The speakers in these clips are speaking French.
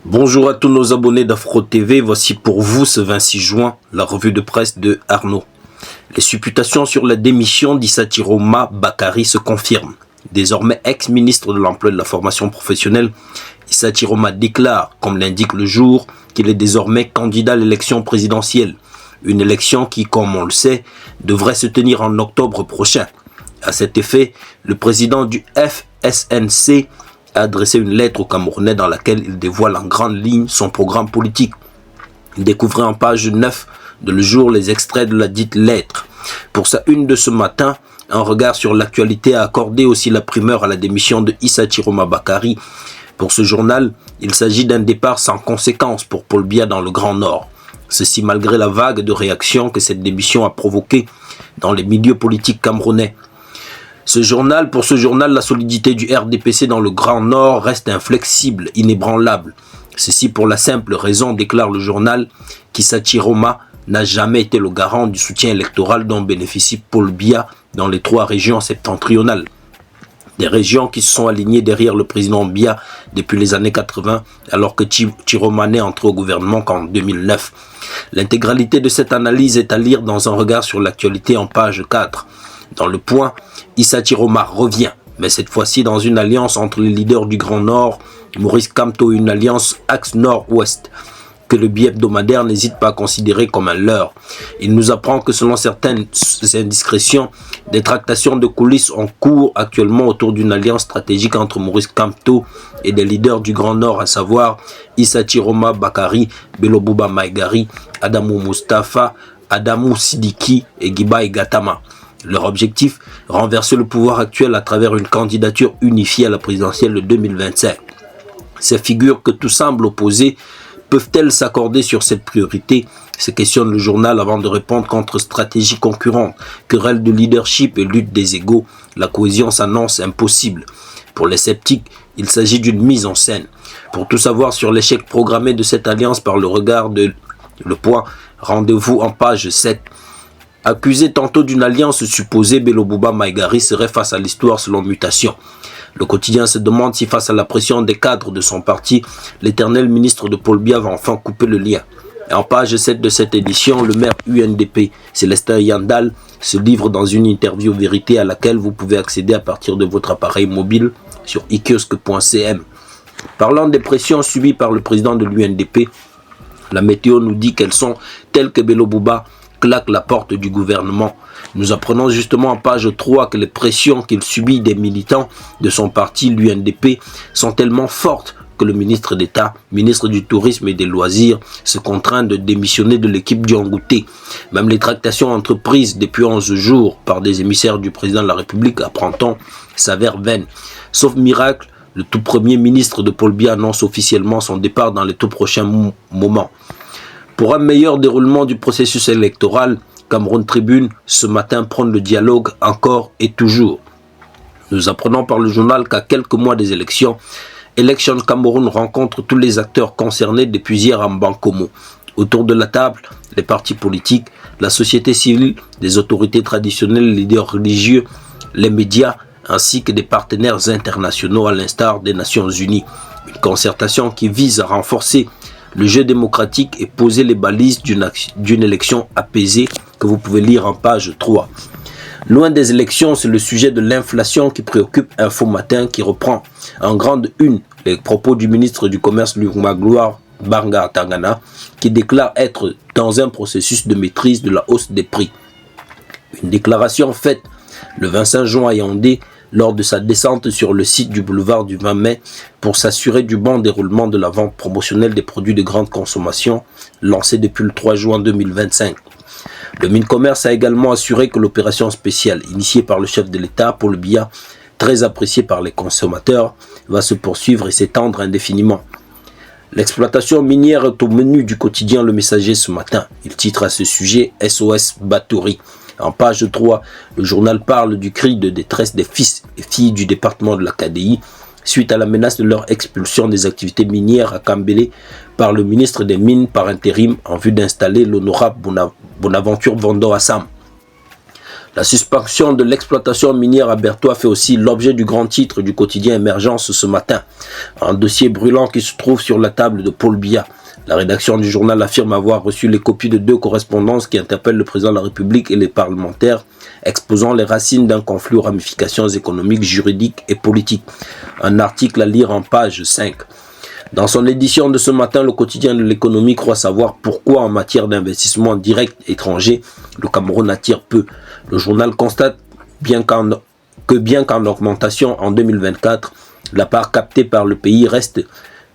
Bonjour à tous nos abonnés d'Afro TV, voici pour vous ce 26 juin la revue de presse de Arnaud. Les supputations sur la démission d'Issa Chiroma Bakary se confirment. Désormais ex-ministre de l'Emploi et de la Formation professionnelle, Issa Chiroma déclare, comme l'indique le jour, qu'il est désormais candidat à l'élection présidentielle. Une élection qui, comme on le sait, devrait se tenir en octobre prochain. À cet effet, le président du FSNC a adressé une lettre aux Camerounais dans laquelle il dévoile en grande ligne son programme politique. Découvrez en page 9 de Le Jour les extraits de la dite lettre. Pour sa une de ce matin, un regard sur l'actualité a accordé aussi la primeur à la démission de Issa Chiroma Bakary. Pour ce journal, il s'agit d'un départ sans conséquence pour Paul Biya dans le Grand Nord. Ceci malgré la vague de réactions que cette démission a provoquée dans les milieux politiques camerounais. Pour ce journal, la solidité du RDPC dans le Grand Nord reste inflexible, inébranlable. Ceci pour la simple raison, déclare le journal, qu'Issa Chiroma n'a jamais été le garant du soutien électoral dont bénéficie Paul Biya dans les 3 régions septentrionales. Des régions qui se sont alignées derrière le président Biya depuis les années 80, alors que Chiroma n'est entré au gouvernement qu'en 2009. L'intégralité de cette analyse est à lire dans un regard sur l'actualité en page 4. Dans le point, Issa Chiroma revient, mais cette fois-ci dans une alliance entre les leaders du Grand Nord, Maurice Kamto, une alliance axe nord-ouest, que le billet hebdomadaire n'hésite pas à considérer comme un leurre. Il nous apprend que selon certaines indiscrétions, des tractations de coulisses ont cours actuellement autour d'une alliance stratégique entre Maurice Kamto et des leaders du Grand Nord, à savoir Issa Chiroma Bakary, Belobouba Maïgari, Adamou Mustafa, Adamou Sidiki et Giba Gatama. Leur objectif, renverser le pouvoir actuel à travers une candidature unifiée à la présidentielle de 2025. Ces figures que tout semble opposer, peuvent-elles s'accorder sur cette priorité? Se questionne le journal avant de répondre qu'entre stratégies concurrentes, querelles de leadership et lutte des égaux, la cohésion s'annonce impossible. Pour les sceptiques, il s'agit d'une mise en scène. Pour tout savoir sur l'échec programmé de cette alliance par le regard de Le Point, rendez-vous en page 7. Accusé tantôt d'une alliance supposée, Belobouba Maïgari serait face à l'histoire selon mutation. Le quotidien se demande si face à la pression des cadres de son parti, l'éternel ministre de Paul Biya va enfin couper le lien. Et en page 7 de cette édition, le maire UNDP, Célestin Yandal, se livre dans une interview vérité à laquelle vous pouvez accéder à partir de votre appareil mobile sur ikiosque.cm. Parlant des pressions subies par le président de l'UNDP, la météo nous dit qu'elles sont telles que Belobouba claque la porte du gouvernement. Nous apprenons justement en page 3 que les pressions qu'il subit des militants de son parti, l'UNDP, sont tellement fortes que le ministre d'État, ministre du Tourisme et des Loisirs, se contraint de démissionner de l'équipe Diongouté. Même les tractations entreprises depuis 11 jours par des émissaires du président de la République, apprend-on, s'avèrent vaines. Sauf miracle, le tout premier ministre de Paul Biya annonce officiellement son départ dans les tout prochains moments. Pour un meilleur déroulement du processus électoral, Cameroun Tribune, ce matin, prône le dialogue encore et toujours. Nous apprenons par le journal qu'à quelques mois des élections, Election Cameroun rencontre tous les acteurs concernés depuis hier en Bankomo. Autour de la table, les partis politiques, la société civile, les autorités traditionnelles, les leaders religieux, les médias, ainsi que des partenaires internationaux à l'instar des Nations Unies. Une concertation qui vise à renforcer le jeu démocratique et poser les balises d'une élection apaisée que vous pouvez lire en page 3. Loin des élections, c'est le sujet de l'inflation qui préoccupe Info Matin qui reprend en grande une les propos du ministre du Commerce Magloire Banga Tangana qui déclare être dans un processus de maîtrise de la hausse des prix. Une déclaration faite le 25 juin à Yaoundé lors de sa descente sur le site du boulevard du 20 mai pour s'assurer du bon déroulement de la vente promotionnelle des produits de grande consommation lancée depuis le 3 juin 2025. Le Mincommerce a également assuré que l'opération spéciale initiée par le chef de l'État, Paul Biya, très appréciée par les consommateurs, va se poursuivre et s'étendre indéfiniment. L'exploitation minière est au menu du quotidien Le Messager ce matin. Il titre à ce sujet SOS Batouri. En page 3, le journal parle du cri de détresse des fils et filles du département de la KDI suite à la menace de leur expulsion des activités minières à Kambélé par le ministre des Mines par intérim en vue d'installer l'honorable Bonaventure Vondo Assam. La suspension de l'exploitation minière à Berthois fait aussi l'objet du grand titre du quotidien Émergence ce matin. Un dossier brûlant qui se trouve sur la table de Paul Biya. La rédaction du journal affirme avoir reçu les copies de 2 correspondances qui interpellent le président de la République et les parlementaires, exposant les racines d'un conflit aux ramifications économiques, juridiques et politiques. Un article à lire en page 5. Dans son édition de ce matin, le quotidien de l'économie croit savoir pourquoi en matière d'investissement direct étranger, le Cameroun attire peu. Le journal constate bien qu'en augmentation en 2024, la part captée par le pays reste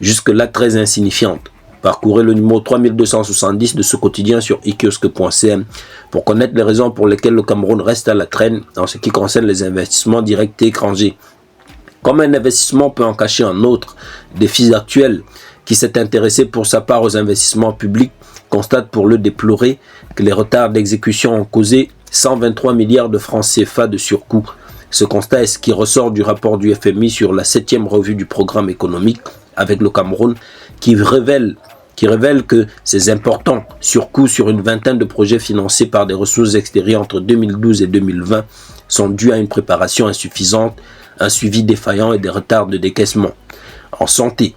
jusque-là très insignifiante. Parcourez le numéro 3270 de ce quotidien sur ikiosque.cm pour connaître les raisons pour lesquelles le Cameroun reste à la traîne en ce qui concerne les investissements directs étrangers. Comme un investissement peut en cacher un autre, Défis actuels, qui s'est intéressé pour sa part aux investissements publics, constate pour le déplorer que les retards d'exécution ont causé 123 milliards de francs CFA de surcoût. Ce constat est ce qui ressort du rapport du FMI sur la 7e revue du programme économique avec le Cameroun, qui révèle que ces importants surcoûts sur une vingtaine de projets financés par des ressources extérieures entre 2012 et 2020 sont dus à une préparation insuffisante, un suivi défaillant et des retards de décaissement. En santé,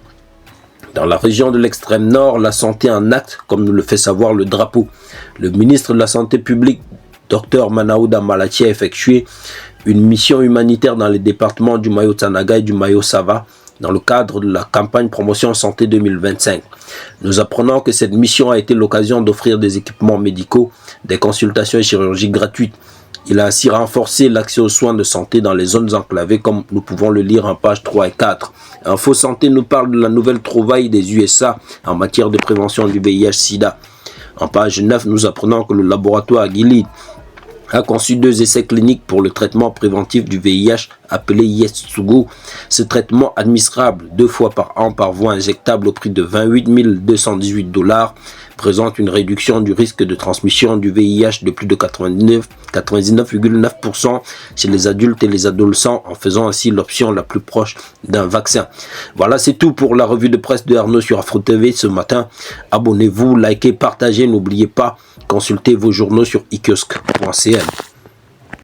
dans la région de l'extrême nord, la santé en acte, comme nous le fait savoir le drapeau. Le ministre de la Santé publique, Dr Manaouda Malachi, a effectué une mission humanitaire dans les départements du Mayo-Tanaga et du Mayo-Sava dans le cadre de la campagne Promotion Santé 2025. Nous apprenons que cette mission a été l'occasion d'offrir des équipements médicaux, des consultations et chirurgies gratuites. Il a ainsi renforcé l'accès aux soins de santé dans les zones enclavées, comme nous pouvons le lire en pages 3 et 4. Info Santé nous parle de la nouvelle trouvaille des USA en matière de prévention du VIH-Sida. En page 9, nous apprenons que le laboratoire Gilead a conçu 2 essais cliniques pour le traitement préventif du VIH appelé Yeztugo. Ce traitement administrable 2 fois par an par voie injectable au prix de 28 218$ présente une réduction du risque de transmission du VIH de plus de 99,9% chez les adultes et les adolescents, en faisant ainsi l'option la plus proche d'un vaccin. Voilà, c'est tout pour la revue de presse de Arnaud sur Afro TV ce matin. Abonnez-vous, likez, partagez, n'oubliez pas, consultez vos journaux sur ikiosque.cm.